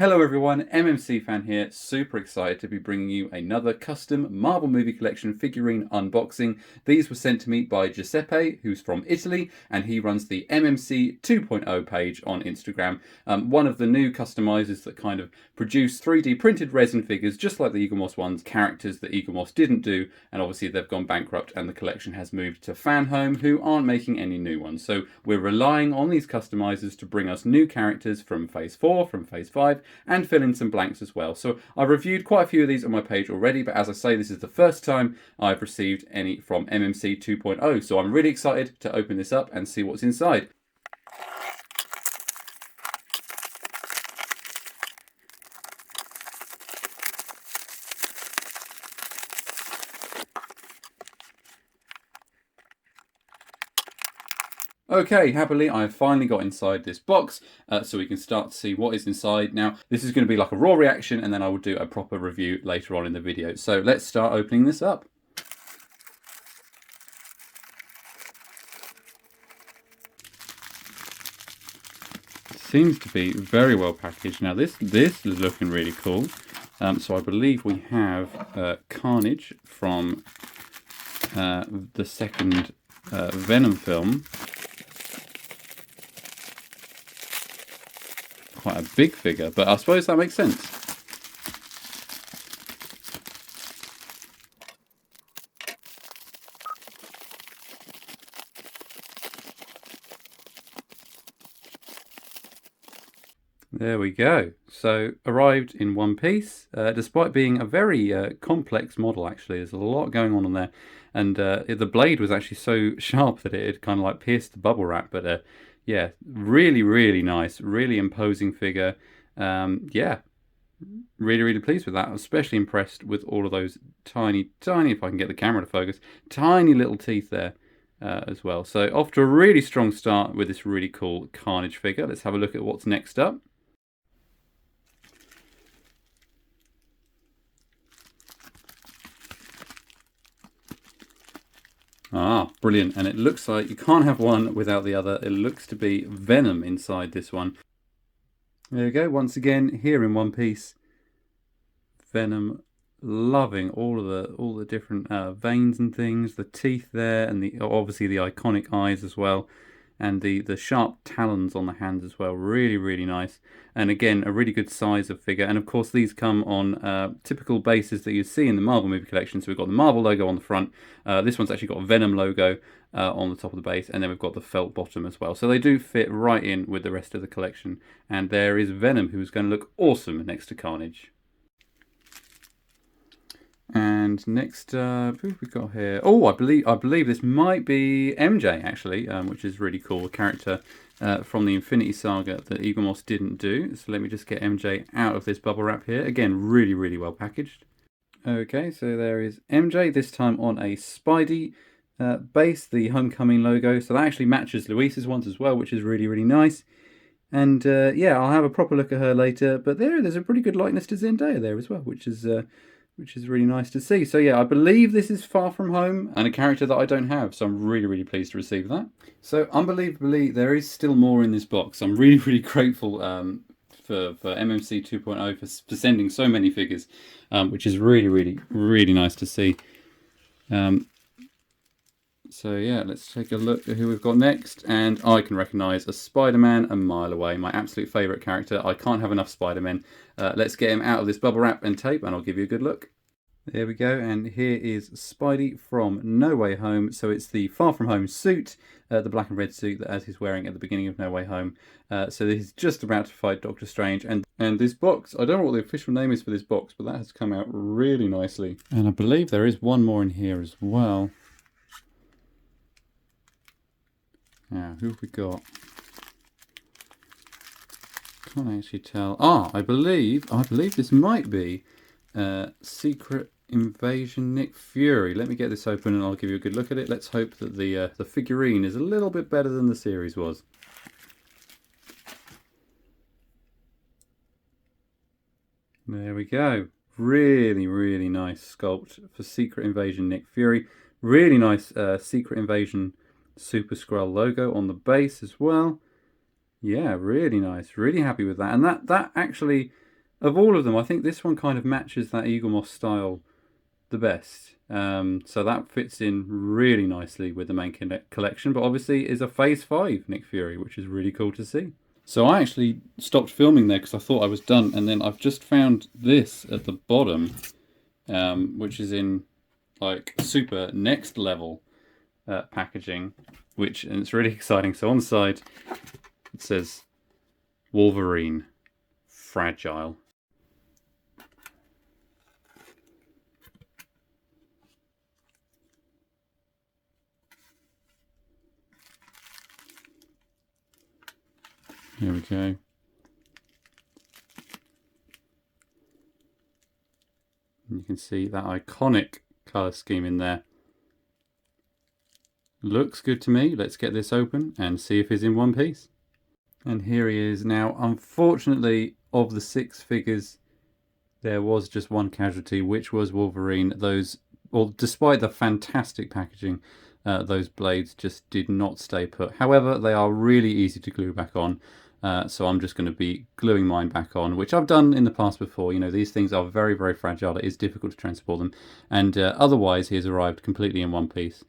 Hello everyone, MMC fan here, super excited to be bringing you another custom Marvel movie collection figurine unboxing. These were sent to me by Giuseppe, who's from Italy, and he runs the MMC 2.0 page on Instagram. One of the new customizers that kind of produce 3D printed resin figures, just like the Eaglemoss ones, characters that Eaglemoss didn't do, and obviously they've gone bankrupt and the collection has moved to Fan Home, who aren't making any new ones. So we're relying on these customizers to bring us new characters from Phase 4, from Phase 5, and fill in some blanks as well. So I've reviewed quite a few of these on my page already, but as I say, this is the first time I've received any from MMC 2.0. So I'm really excited to open this up and see what's inside. Okay, happily, I've finally got inside this box, so we can start to see what is inside. Now, this is going to be like a raw reaction, and then I will do a proper review later on in the video. So let's start opening this up. Seems to be very well packaged. Now, this is looking really cool. So I believe we have Carnage from the second Venom film. Quite a big figure, but I suppose that makes sense. There we go. So arrived in one piece, despite being a very complex model. Actually, there's a lot going on there, and the blade was actually so sharp that it had kind of like pierced the bubble wrap. But yeah, really nice, really imposing figure. Yeah, really pleased with that. I'm especially impressed with all of those tiny, if I can get the camera to focus, tiny little teeth there as well. So off to a really strong start with this really cool Carnage figure. Let's have a look at what's next up. Ah, brilliant. And it looks like you can't have one without the other. It looks to be Venom inside this one. There we go. Once again, here in one piece. Venom, loving all the different veins and things, the teeth there, and obviously the iconic eyes as well, and the sharp talons on the hands as well. Really nice, and again a really good size of figure. And of course these come on typical bases that you see in the Marvel movie collection. So we've got the Marvel logo on the front. This one's actually got a Venom logo on the top of the base, and then we've got the felt bottom as well. So they do fit right in with the rest of the collection. And there is Venom, who's going to look awesome next to Carnage. And next, who have we got here? Oh, I believe this might be MJ actually, which is really cool. A character from the Infinity Saga that Eaglemoss didn't do. So let me just get MJ out of this bubble wrap here. Again, really well packaged. Okay, so there is MJ, this time on a Spidey base, the Homecoming logo. So that actually matches Luis's ones as well, which is really nice. And yeah, I'll have a proper look at her later. But there's a pretty good likeness to Zendaya there as well, which is really nice to see. So yeah, I believe this is Far From Home, and a character that I don't have, so I'm really pleased to receive that. So unbelievably, there is still more in this box. I'm really grateful for MMC 2.0 for sending so many figures, which is really nice to see. So yeah, let's take a look at who we've got next, and I can recognise a Spider-Man a mile away, my absolute favourite character. I can't have enough Spider-Men. Let's get him out of this bubble wrap and tape, and I'll give you a good look. There we go, and here is Spidey from No Way Home. So it's the Far From Home suit, the black and red suit that as he's wearing at the beginning of No Way Home. So he's just about to fight Doctor Strange, and this box, I don't know what the official name is for this box, but that has come out really nicely. And I believe there is one more in here as well. Now, who have we got? Can't actually tell. Ah, I believe this might be Secret Invasion Nick Fury. Let me get this open and I'll give you a good look at it. Let's hope that the figurine is a little bit better than the series was. There we go. Really nice sculpt for Secret Invasion Nick Fury. Really nice Secret Invasion Super Skrull logo on the base as well. Yeah, really nice. Really happy with that. And that actually of all of them, I think this one kind of matches that Eaglemoss style the best. So that fits in really nicely with the main collection, but obviously is a Phase 5 Nick Fury, which is really cool to see. So I actually stopped filming there because I thought I was done, and then I've just found this at the bottom, which is in like super next level packaging, and it's really exciting. So on the side it says Wolverine Fragile. Here we go. You can see that iconic colour scheme in there. Looks good to me. Let's get this open and see if he's in one piece. And here he is. Now, unfortunately, of the 6 figures, there was just one casualty, which was Wolverine. Despite the fantastic packaging, those blades just did not stay put. However, they are really easy to glue back on. So I'm just going to be gluing mine back on, which I've done in the past before. You know, these things are very, very fragile. It is difficult to transport them. And otherwise, he has arrived completely in one piece.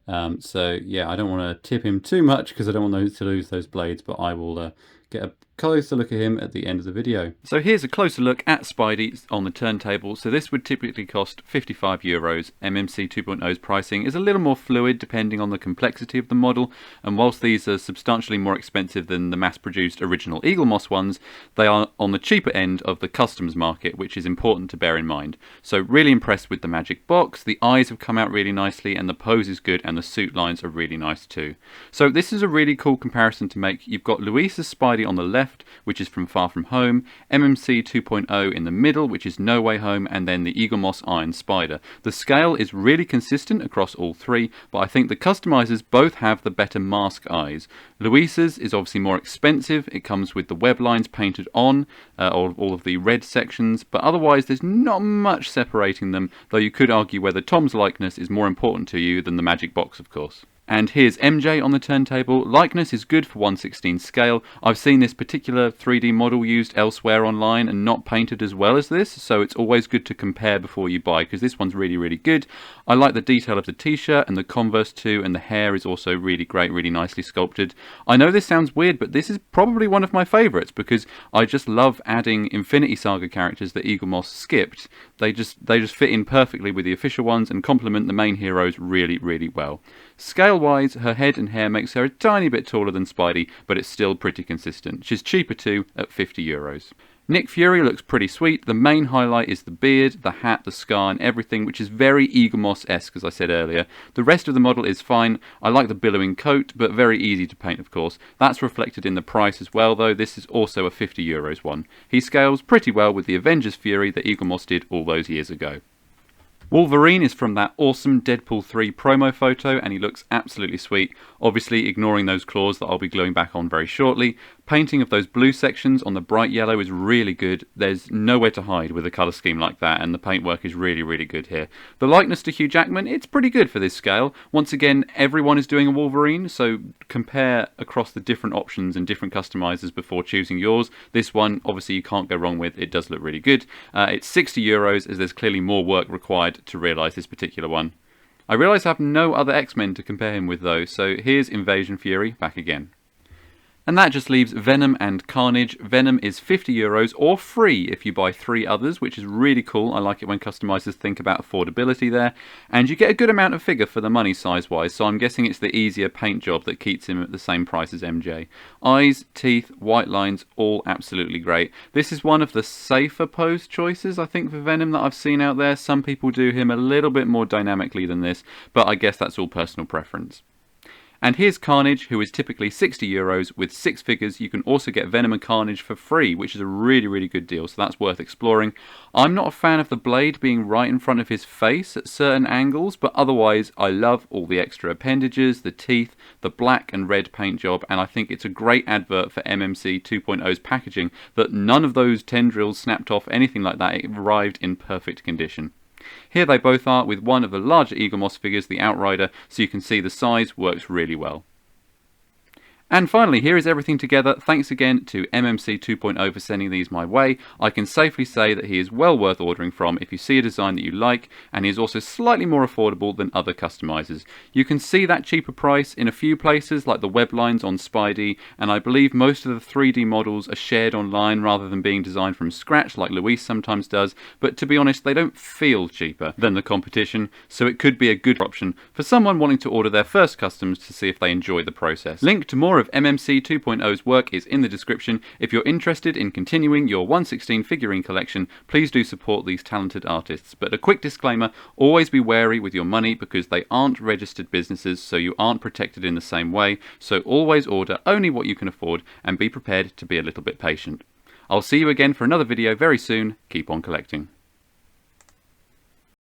So yeah, I don't want to tip him too much because I don't want to lose those blades, but I will get a closer look at him at the end of the video. So here's a closer look at Spidey on the turntable. So this would typically cost €55. MMC 2.0's pricing is a little more fluid depending on the complexity of the model, and whilst these are substantially more expensive than the mass-produced original Eaglemoss ones, they are on the cheaper end of the customs market, which is important to bear in mind. So really impressed with the magic box. The eyes have come out really nicely, and the pose is good, and the suit lines are really nice too. So this is a really cool comparison to make. You've got Luisa's Spidey on the left, which is from Far From Home, MMC 2.0 in the middle, which is No Way Home, and then the Eaglemoss Iron Spider. The scale is really consistent across all three, but I think the customizers both have the better mask eyes. Luisa's is obviously more expensive. It comes with the web lines painted on, all of the red sections, but otherwise there's not much separating them, though you could argue whether Tom's likeness is more important to you than the magic box, of course. And here's MJ on the turntable. Likeness is good for 1/16 scale. I've seen this particular 3D model used elsewhere online and not painted as well as this, so it's always good to compare before you buy, because this one's really, really good. I like the detail of the t-shirt and the Converse too, and the hair is also really great, really nicely sculpted. I know this sounds weird, but this is probably one of my favourites, because I just love adding Infinity Saga characters that Eaglemoss skipped. They just fit in perfectly with the official ones and complement the main heroes really, really well. Scale-wise, her head and hair makes her a tiny bit taller than Spidey, but it's still pretty consistent. She's cheaper too, at €50. Nick Fury looks pretty sweet. The main highlight is the beard, the hat, the scar and everything, which is very Eaglemoss-esque, as I said earlier. The rest of the model is fine. I like the billowing coat, but very easy to paint, of course. That's reflected in the price as well, though. This is also a €50 one. He scales pretty well with the Avengers Fury that Eaglemoss did all those years ago. Wolverine is from that awesome Deadpool 3 promo photo, and he looks absolutely sweet, obviously ignoring those claws that I'll be gluing back on very shortly. Painting of those blue sections on the bright yellow is really good. There's nowhere to hide with a colour scheme like that, and the paintwork is really, really good here. The likeness to Hugh Jackman, it's pretty good for this scale. Once again, everyone is doing a Wolverine, so compare across the different options and different customizers before choosing yours. This one, obviously, you can't go wrong with. It does look really good. It's €60, as there's clearly more work required to realise this particular one. I realise I have no other X-Men to compare him with though, so here's Invasion Fury back again. And that just leaves Venom and Carnage. Venom is €50 or free if you buy 3 others, which is really cool. I like it when customizers think about affordability there. And you get a good amount of figure for the money size-wise, so I'm guessing it's the easier paint job that keeps him at the same price as MJ. Eyes, teeth, white lines, all absolutely great. This is one of the safer pose choices, I think, for Venom that I've seen out there. Some people do him a little bit more dynamically than this, but I guess that's all personal preference. And here's Carnage, who is typically €60 with 6 figures. You can also get Venom and Carnage for free, which is a really, really good deal, so that's worth exploring. I'm not a fan of the blade being right in front of his face at certain angles, but otherwise I love all the extra appendages, the teeth, the black and red paint job, and I think it's a great advert for MMC 2.0's packaging that none of those tendrils snapped off, anything like that. It arrived in perfect condition. Here they both are with one of the larger Eaglemoss figures, the Outrider, so you can see the size works really well. And finally, here is everything together. Thanks again to MMC 2.0 for sending these my way. I can safely say that he is well worth ordering from if you see a design that you like, and he is also slightly more affordable than other customizers. You can see that cheaper price in a few places like the web lines on Spidey, and I believe most of the 3D models are shared online rather than being designed from scratch like Luis sometimes does, but to be honest they don't feel cheaper than the competition, so it could be a good option for someone wanting to order their first customs to see if they enjoy the process. Link to more of MMC 2.0's work is in the description. If you're interested in continuing your 1/16 figurine collection, please do support these talented artists. But a quick disclaimer, always be wary with your money because they aren't registered businesses, so you aren't protected in the same way, so always order only what you can afford and be prepared to be a little bit patient. I'll see you again for another video very soon. Keep on collecting.